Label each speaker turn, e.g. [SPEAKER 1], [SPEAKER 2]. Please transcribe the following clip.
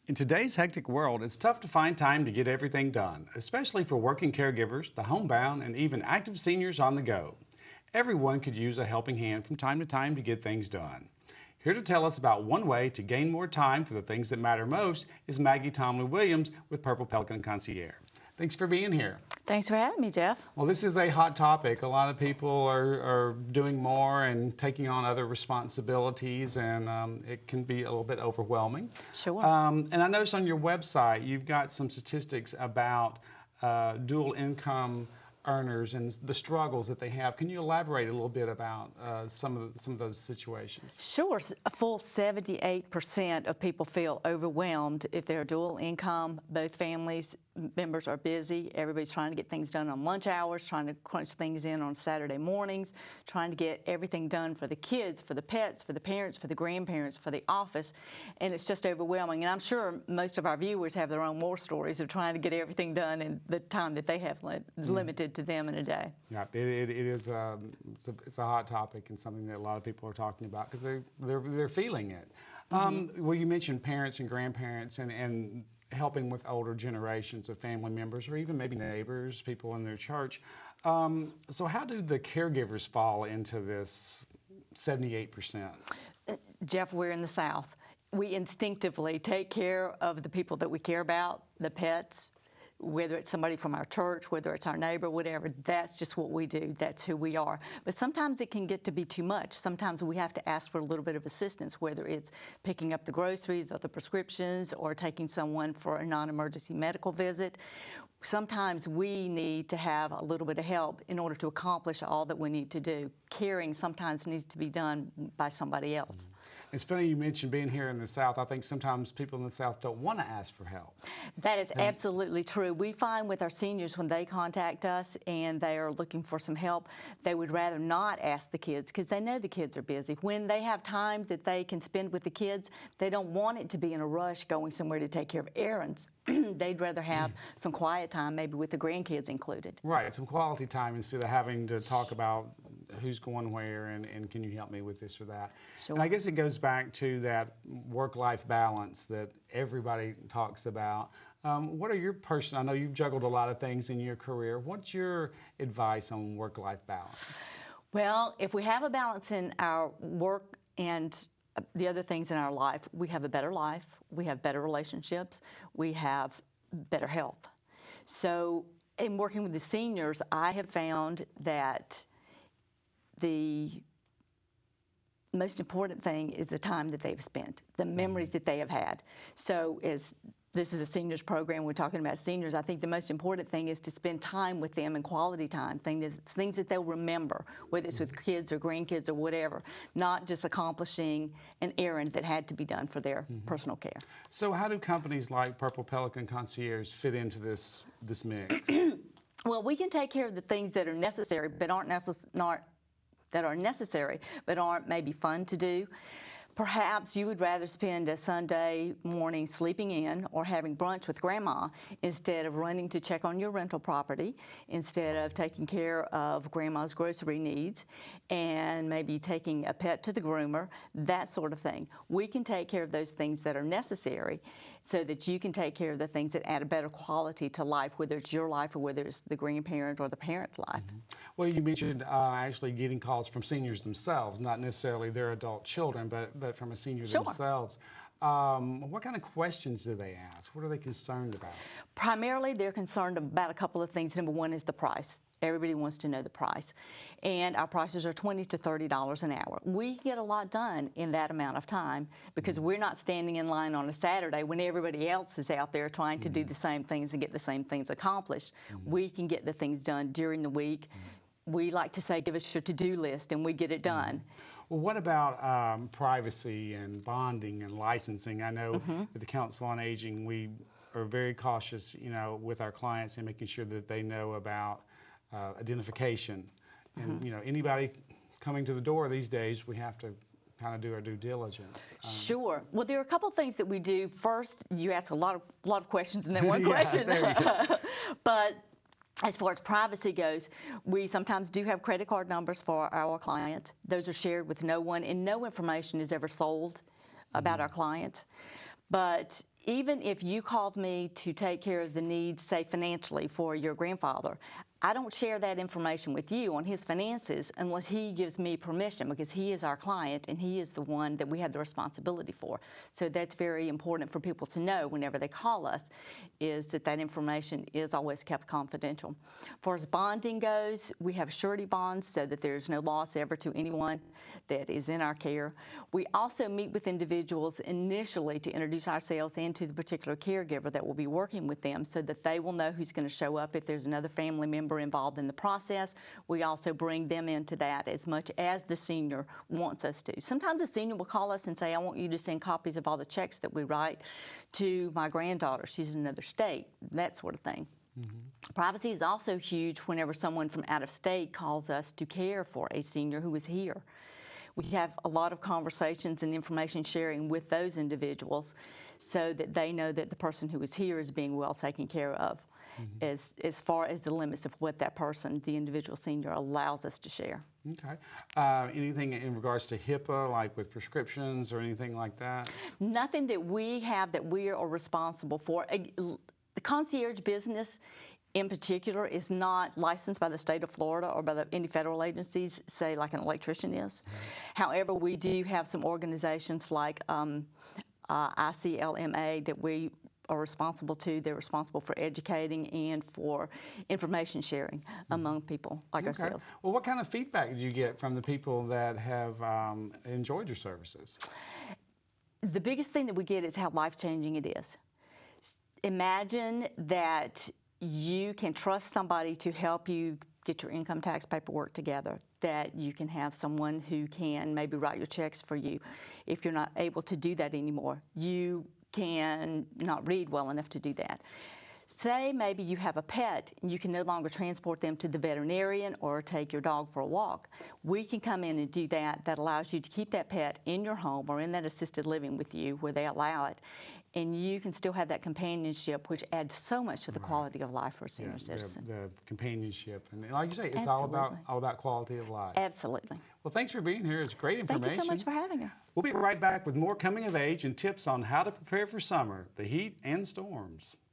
[SPEAKER 1] In today's hectic world, it's tough to find time to get everything done, especially for working caregivers, the homebound, and even active seniors on the go. Everyone could use a helping hand from time to time to get things done. Here to tell us about one way to gain more time for the things that matter most is Magi Thomley Williams with Purple Pelican Concierge. Thanks for being here.
[SPEAKER 2] Thanks for having me, Jeff.
[SPEAKER 1] Well, this is a hot topic. A lot of people are doing more and taking on other responsibilities, and it can be a little bit overwhelming.
[SPEAKER 2] Sure.
[SPEAKER 1] And I noticed on your website you've got some statistics about dual income earners and the struggles that they have. Can you elaborate a little bit about some of those situations?
[SPEAKER 2] Sure. A full 78% of people feel overwhelmed if they're dual income. Both families members are busy. Everybody's trying to get things done on lunch hours, trying to crunch things in on Saturday mornings, trying to get everything done for the kids, for the pets, for the parents, for the grandparents, for the office, and it's just overwhelming. And I'm sure most of our viewers have their own war stories of trying to get everything done in the time that they have limited to them in a day.
[SPEAKER 1] Yeah, it is. It's a hot topic and something that a lot of people are talking about because they're feeling it. Well, you mentioned parents and grandparents and helping with older generations of family members or even maybe neighbors, people in their church. So how do the caregivers fall into this 78%?
[SPEAKER 2] Jeff, we're in the South. We instinctively take care of the people that we care about, the pets, whether it's somebody from our church, whether it's our neighbor, whatever. That's just what we do. That's who we are. But sometimes it can get to be too much. Sometimes we have to ask for a little bit of assistance, whether it's picking up the groceries or the prescriptions or taking someone for a non-emergency medical visit. Sometimes we need to have a little bit of help in order to accomplish all that we need to do. Caring sometimes needs to be done by somebody else.
[SPEAKER 1] It's funny you mentioned being here in the South. I think sometimes people in the South don't want to ask for help.
[SPEAKER 2] That is absolutely true. We find with our seniors when they contact us and they are looking for some help, they would rather not ask the kids because they know the kids are busy. When they have time that they can spend with the kids, they don't want it to be in a rush going somewhere to take care of errands. They'd rather have some quiet time, maybe with the grandkids included.
[SPEAKER 1] Right, some quality time instead of having to talk about who's going where and can you help me with this or that.
[SPEAKER 2] Sure.
[SPEAKER 1] And I guess it goes back to that work-life balance that everybody talks about. What are your I know you've juggled a lot of things in your career. What's your advice on work-life balance?
[SPEAKER 2] Well, if we have a balance in our work and the other things in our life, we have a better life, we have better relationships, we have better health. So in working with the seniors, I have found that the most important thing is the time that they've spent, the memories that they have had. So as this is a seniors program, we're talking about seniors, I think the most important thing is to spend time with them and quality time, things that they'll remember, whether it's with kids or grandkids or whatever, not just accomplishing an errand that had to be done for their personal care.
[SPEAKER 1] So how do companies like Purple Pelican Concierge fit into this mix?
[SPEAKER 2] Well, we can take care of the things that are necessary but aren't maybe fun to do. Perhaps you would rather spend a Sunday morning sleeping in or having brunch with grandma instead of running to check on your rental property, instead of taking care of grandma's grocery needs and maybe taking a pet to the groomer, that sort of thing. We can take care of those things that are necessary so that you can take care of the things that add a better quality to life, whether it's your life or whether it's the grandparent or the parent's life.
[SPEAKER 1] Well, you mentioned actually getting calls from seniors themselves, not necessarily their adult children, but from a senior themselves. What kind of questions do they ask? What are they concerned about? Primarily,
[SPEAKER 2] they're concerned about a couple of things. Number one is the price. Everybody wants to know the price. And our prices are $20 to $30 an hour. We get a lot done in that amount of time because we're not standing in line on a Saturday when everybody else is out there trying to do the same things and get the same things accomplished. We can get the things done during the week. We like to say, give us your to-do list, and we get it done.
[SPEAKER 1] Well, what about privacy and bonding and licensing? I know at the Council on Aging, we are very cautious, with our clients and making sure that they know about identification. And, anybody coming to the door these days, we have to kind of do our due diligence.
[SPEAKER 2] Sure. Well, there are a couple of things that we do. First, you ask a lot of questions and then one question.
[SPEAKER 1] There you go.
[SPEAKER 2] But as far as privacy goes, we sometimes do have credit card numbers for our clients. Those are shared with no one, and no information is ever sold about our clients. But even if you called me to take care of the needs, say financially, for your grandfather, I don't share that information with you on his finances unless he gives me permission, because he is our client and he is the one that we have the responsibility for. So that's very important for people to know whenever they call us, is that that information is always kept confidential. As far as bonding goes, we have surety bonds so that there's no loss ever to anyone that is in our care. We also meet with individuals initially to introduce ourselves and to the particular caregiver that will be working with them, so that they will know who's going to show up if there's another family member involved in the process. We also bring them into that as much as the senior wants us to. Sometimes the senior will call us and say, I want you to send copies of all the checks that we write to my granddaughter. She's in another state, that sort of thing. Privacy is also huge whenever someone from out of state calls us to care for a senior who is here. We have a lot of conversations and information sharing with those individuals so that they know that the person who is here is being well taken care of, as far as the limits of what that person, the individual senior, allows us to share.
[SPEAKER 1] Okay. Anything in regards to HIPAA, like with prescriptions or anything like that?
[SPEAKER 2] Nothing that we have that we are responsible for. The concierge business in particular is not licensed by the state of Florida or by any federal agencies, say like an electrician is. However, we do have some organizations like ICLMA that we are responsible to. They're responsible for educating and for information sharing among people like ourselves.
[SPEAKER 1] Well, what kind of feedback did you get from the people that have enjoyed your services?
[SPEAKER 2] The biggest thing that we get is how life-changing it is. Imagine that you can trust somebody to help you get your income tax paperwork together, that you can have someone who can maybe write your checks for you if you're not able to do that anymore. You can not read well enough to do that. Say maybe you have a pet and you can no longer transport them to the veterinarian or take your dog for a walk. We can come in and do that. That allows you to keep that pet in your home or in that assisted living with you where they allow it. And you can still have that companionship, which adds so much to the quality of life for a senior citizen.
[SPEAKER 1] The companionship, and like you say, it's all about quality of life.
[SPEAKER 2] Absolutely.
[SPEAKER 1] Well, thanks for being here. It's great information.
[SPEAKER 2] Thank you so much for having me.
[SPEAKER 1] We'll be right back with more coming of age and tips on how to prepare for summer, the heat and storms.